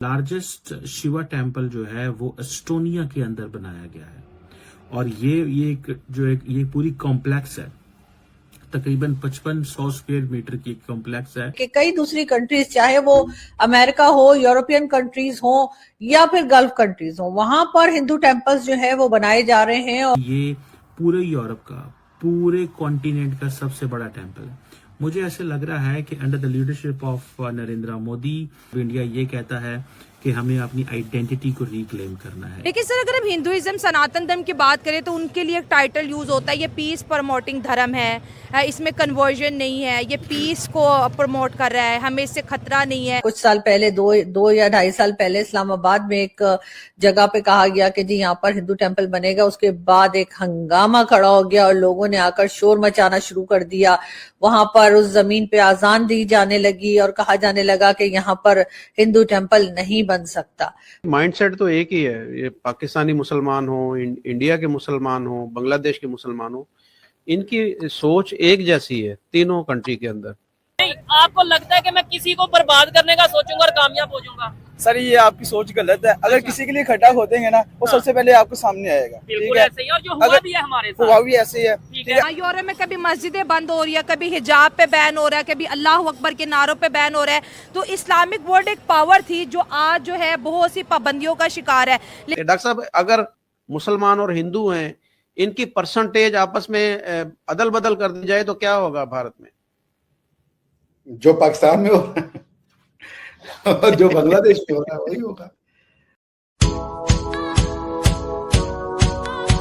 Largest Shiva temple जो है वो एस्टोनिया के अंदर बनाया गया है और ये पूरी कॉम्प्लेक्स है, तकरीबन 5500 स्क्वायर मीटर की कॉम्प्लेक्स है कि कई दूसरी कंट्रीज, चाहे वो अमेरिका हो, यूरोपियन कंट्रीज हो या फिर गल्फ कंट्रीज हो, वहां पर हिंदू टेम्पल्स जो है वो बनाए जा रहे हैं। और ये पूरे यूरोप का, पूरे कॉन्टिनेंट का सबसे बड़ा टेम्पल है। मुझे ऐसे लग रहा है कि under the leadership of Narendra Modi India ये कहता है कि हमें अपनी आइडेंटिटी को रिक्लेम करना है। लेकिन सर, अगर हम हिंदुइज्म, सनातन धर्म की बात करें तो उनके लिए एक टाइटल यूज होता है, ये पीस प्रमोटिंग धर्म है, इसमें कन्वर्जन नहीं है, ये पीस को प्रमोट कर रहा है, हमें इससे खतरा नहीं है। कुछ साल पहले, दो या ढाई साल पहले इस्लामाबाद में एक जगह पे कहा गया कि जी यहाँ पर हिंदू टेम्पल बनेगा। उसके बाद एक हंगामा खड़ा हो गया और लोगों ने आकर शोर मचाना शुरू कर दिया। वहां पर उस जमीन पे आजान दी जाने लगी और कहा जाने लगा कि यहाँ पर हिंदू टेम्पल नहीं बन सकता। माइंडसेट तो एक ही है, ये पाकिस्तानी मुसलमान हो, इंडिया के मुसलमान हो, बांग्लादेश के मुसलमान हो, इनकी सोच एक जैसी है तीनों कंट्री के अंदर। नहीं, आपको लगता है कि मैं किसी को बर्बाद करने का सोचूंगा और कामयाब हो जाऊंगा? सर, ये आपकी सोच गलत है। अगर किसी के लिए खड्डा खोदेंगे ना, वो सबसे पहले आपको सामने आएगा। बिल्कुल ऐसे ही, और जो हुआ भी है हमारे साथ, हुआ भी ऐसे ही है। ठीक है, यूरोप में कभी मस्जिदें बंद हो रही है, कभी हिजाब पे बैन हो रहा है, कभी अल्लाह अकबर के नारों पे बैन हो रहा है। तो इस्लामिक वर्ल्ड एक पावर थी जो आज जो है बहुत सी पाबंदियों का शिकार है। डॉक्टर साहब, अगर मुसलमान और हिंदू हैं, इनकी परसेंटेज आपस में अदल बदल कर दी जाए तो क्या होगा भारत में? जो पाकिस्तान में हो और जो बांग्लादेश में हो रहा है वही होगा।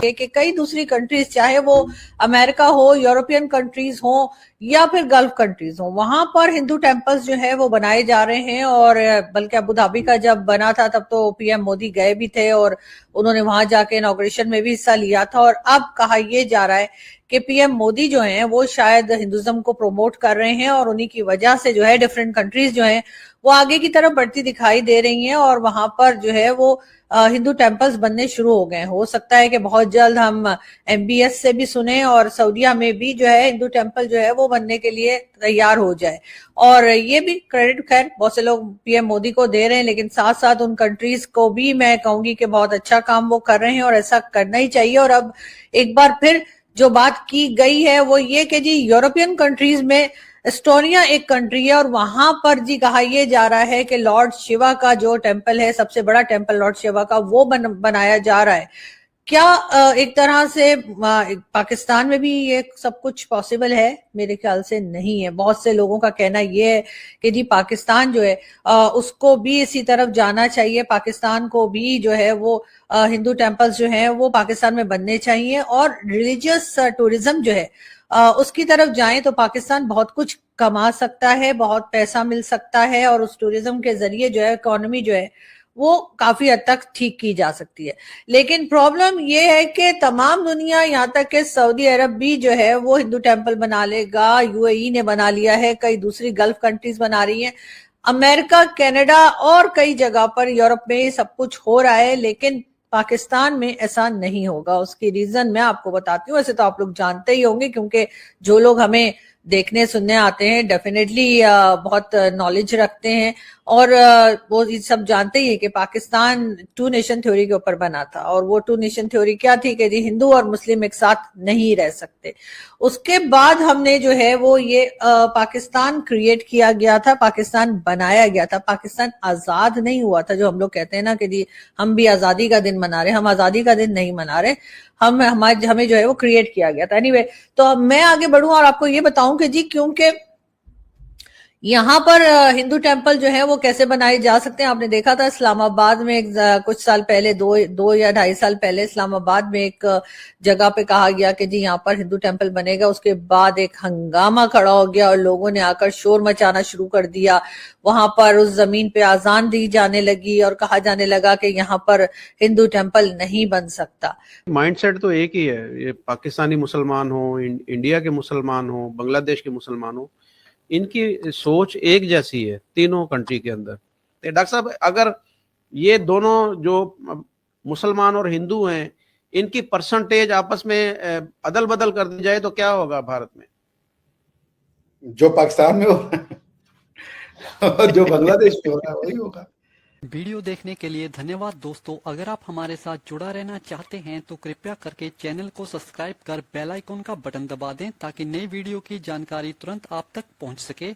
कि कई दूसरी कंट्रीज, चाहे वो अमेरिका हो, यूरोपियन कंट्रीज हो या फिर गल्फ कंट्रीज हो, वहां पर हिंदू टेम्पल्स जो है वो बनाए जा रहे हैं। और बल्कि अबू धाबी का जब बना था तब तो पीएम मोदी गए भी थे और उन्होंने वहां जाके इनॉग्रेशन में भी हिस्सा लिया था। और अब कहा यह जा रहा है कि पीएम मोदी जो हैं वो शायद हिंदुइज्म को प्रमोट कर रहे हैं और उन्हीं की वजह से जो है डिफरेंट कंट्रीज जो हैं वो आगे की तरफ बढ़ती दिखाई दे रही हैं और वहां पर जो है वो हिंदू टेम्पल्स बनने शुरू हो गए। हो सकता है कि बहुत जल्द हम एमबीएस से भी सुने और सऊदीया में भी जो है हिंदू टेम्पल जो है वो बनने के लिए तैयार हो जाए। और ये भी क्रेडिट खैर बहुत से लोग पीएम मोदी को दे रहे हैं, लेकिन साथ साथ उन कंट्रीज को भी मैं कहूंगी कि बहुत अच्छा काम वो कर रहे हैं और ऐसा करना ही चाहिए। और अब एक बार फिर जो बात की गई है वो ये कि जी यूरोपियन कंट्रीज में एस्टोनिया एक कंट्री है और वहां पर जी कहा यह जा रहा है कि लॉर्ड शिवा का जो टेम्पल है, सबसे बड़ा टेम्पल लॉर्ड शिवा का, वो बनाया जा रहा है। क्या एक तरह से पाकिस्तान में भी ये सब कुछ पॉसिबल है? मेरे ख्याल से नहीं है। बहुत से लोगों का कहना ये है कि जी पाकिस्तान जो है उसको भी इसी तरफ जाना चाहिए, पाकिस्तान को भी जो है वो हिंदू टेम्पल्स जो है वो पाकिस्तान में बनने चाहिए और रिलीजियस टूरिज्म जो है उसकी तरफ जाएं तो पाकिस्तान बहुत कुछ कमा सकता है, बहुत पैसा मिल सकता है और उस टूरिज्म के जरिए जो है इकोनॉमी जो है वो काफी हद तक ठीक की जा सकती है। लेकिन प्रॉब्लम ये है कि तमाम दुनिया, यहाँ तक कि सऊदी अरब भी जो है वो हिंदू टेम्पल बना लेगा, यूएई ने बना लिया है, कई दूसरी गल्फ कंट्रीज बना रही हैं, अमेरिका, कनाडा और कई जगह पर यूरोप में सब कुछ हो रहा है, लेकिन पाकिस्तान में ऐसा नहीं होगा। उसकी रीजन मैं आपको बताती हूँ। वैसे तो आप लोग जानते ही होंगे क्योंकि जो लोग हमें देखने सुनने आते हैं डेफिनेटली बहुत नॉलेज रखते हैं और वो ये सब जानते ही है कि पाकिस्तान टू नेशन थ्योरी के ऊपर बना था। और वो टू नेशन थ्योरी क्या थी कि जी हिंदू और मुस्लिम एक साथ नहीं रह सकते। उसके बाद हमने जो है वो ये पाकिस्तान क्रिएट किया गया था, पाकिस्तान बनाया गया था। पाकिस्तान आजाद नहीं हुआ था, जो हम लोग कहते हैं ना कि जी हम भी आजादी का दिन मना रहे, हम आजादी का दिन नहीं मना रहे, हमें जो है वो क्रिएट किया गया था। एनीवे, तो अब मैं आगे बढ़ूं और आपको ये बताऊं कि जी क्योंकि यहाँ पर हिंदू टेम्पल जो है वो कैसे बनाए जा सकते हैं। आपने देखा था इस्लामाबाद में कुछ साल पहले, दो या ढाई साल पहले इस्लामाबाद में एक जगह पे कहा गया कि जी यहाँ पर हिंदू टेम्पल बनेगा। उसके बाद एक हंगामा खड़ा हो गया और लोगों ने आकर शोर मचाना शुरू कर दिया। वहां पर उस जमीन पे आजान दी जाने लगी और कहा जाने लगा कि यहाँ पर हिंदू टेम्पल नहीं बन सकता। माइंडसेट तो एक ही है, ये पाकिस्तानी मुसलमान हो, इंडिया के मुसलमान हो, बांग्लादेश के मुसलमान हो, इनकी सोच एक जैसी है तीनों कंट्री के अंदर। तो डॉक्टर साहब, अगर ये दोनों जो मुसलमान और हिंदू हैं, इनकी परसेंटेज आपस में अदल बदल कर दी जाए तो क्या होगा भारत में? जो पाकिस्तान में हो और जो बांग्लादेश में हो रहा है वही होगा। वीडियो देखने के लिए धन्यवाद दोस्तों। अगर आप हमारे साथ जुड़ा रहना चाहते हैं तो कृपया करके चैनल को सब्सक्राइब कर बेल आइकन का बटन दबा दें ताकि नई वीडियो की जानकारी तुरंत आप तक पहुंच सके।